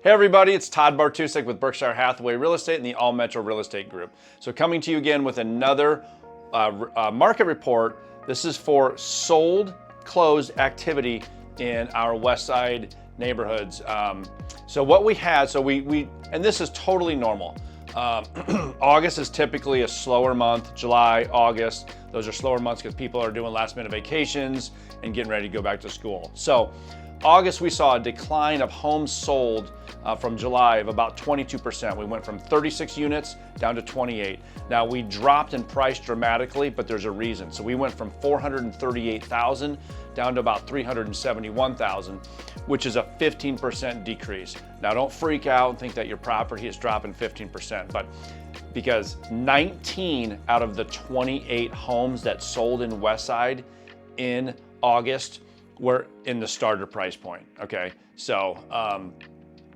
Hey everybody, it's Todd Bartusek with Berkshire Hathaway Real Estate and the All Metro Real Estate Group. So coming to you again with another market report. This is for sold, closed activity in our Westside neighborhoods. So what we had, and this is totally normal. August is typically a slower month. July, August, those are slower months because people are doing last minute vacations and getting ready to go back to school. So August, we saw a decline of homes sold from July of about 22%. We went from 36 units down to 28. Now we dropped in price dramatically, but there's a reason. So we went from 438,000 down to about 371,000, which is a 15% decrease. Now don't freak out and think that your property is dropping 15%, but because 19 out of the 28 homes that sold in Westside in August were in the starter price point, okay? So,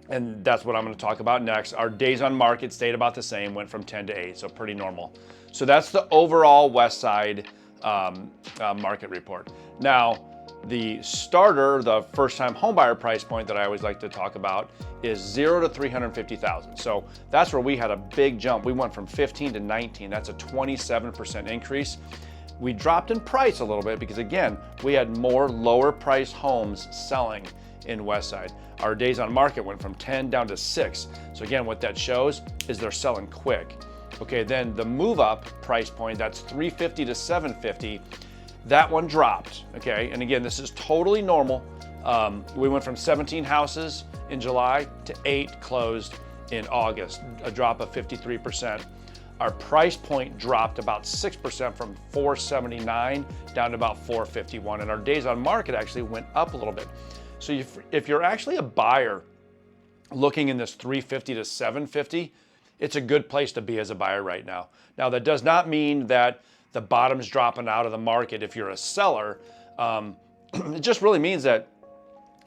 and that's what I'm gonna talk about next. Our days on market stayed about the same, went from 10 to 8, so pretty normal. So that's the overall Westside market report. Now, the starter, the first-time homebuyer price point that I always like to talk about is 0 to 350,000. So that's where we had a big jump. We went from 15 to 19. That's a 27% increase. We dropped in price a little bit because, again, we had more lower priced homes selling in Westside. Our days on market went from 10 down to 6. So again, what that shows is they're selling quick. Okay, then the move up price point, that's 350 to 750, that one dropped, okay? And again, this is totally normal. We went from 17 houses in July to 8 closed in August, a drop of 53%. Our price point dropped about 6% from 479 down to about 451, and our days on market actually went up a little bit. So if you're actually a buyer looking in this 350 to 750, it's a good place to be as a buyer right now. Now, that does not mean that the bottom's dropping out of the market if you're a seller. It just really means that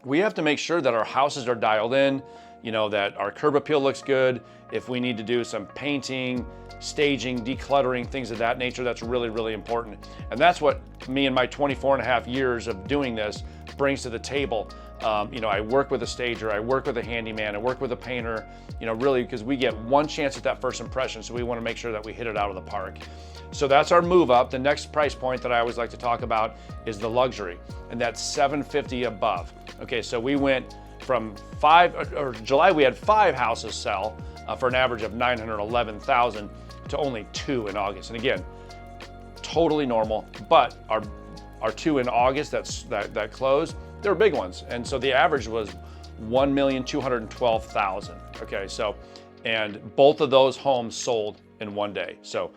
we have to make sure that our houses are dialed in, you know, that our curb appeal looks good. If we need to do some painting, staging, decluttering, things of that nature, that's really, really important. And that's what me and my 24 and a half years of doing this brings to the table. You know, I work with a stager, I work with a handyman, I work with a painter, you know, really, because we get one chance at that first impression, so we want to make sure that we hit it out of the park. So that's our move up. The next price point that I always like to talk about is the luxury, and that's 750 above. Okay, so we went from July we had 5 houses sell for an average of 911,000 to only 2 in August. And again, totally normal, but our 2 in August that closed, they were big ones. And so the average was 1,212,000. Okay, so, and both of those homes sold in one day. So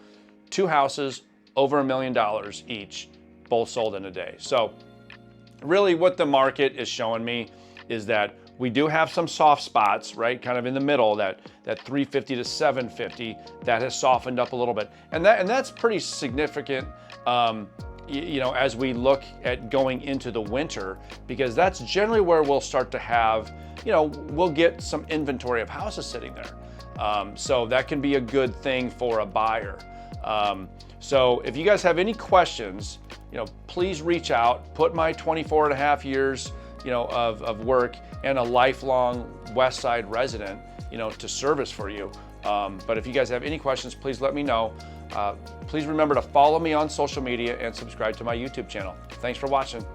2 houses, over $1 million each, both sold in a day. So really what the market is showing me is that we do have some soft spots, right? Kind of in the middle, that 350 to 750, that has softened up a little bit. And that's pretty significant, you know, as we look at going into the winter, because that's generally where we'll start to have, you know, we'll get some inventory of houses sitting there. So that can be a good thing for a buyer. So if you guys have any questions, you know, please reach out, put my 24 and a half years, you know, of work and a lifelong Westside resident, you know, to service for you. But if you guys have any questions, please let me know. Please remember to follow me on social media and subscribe to my YouTube channel. Thanks for watching.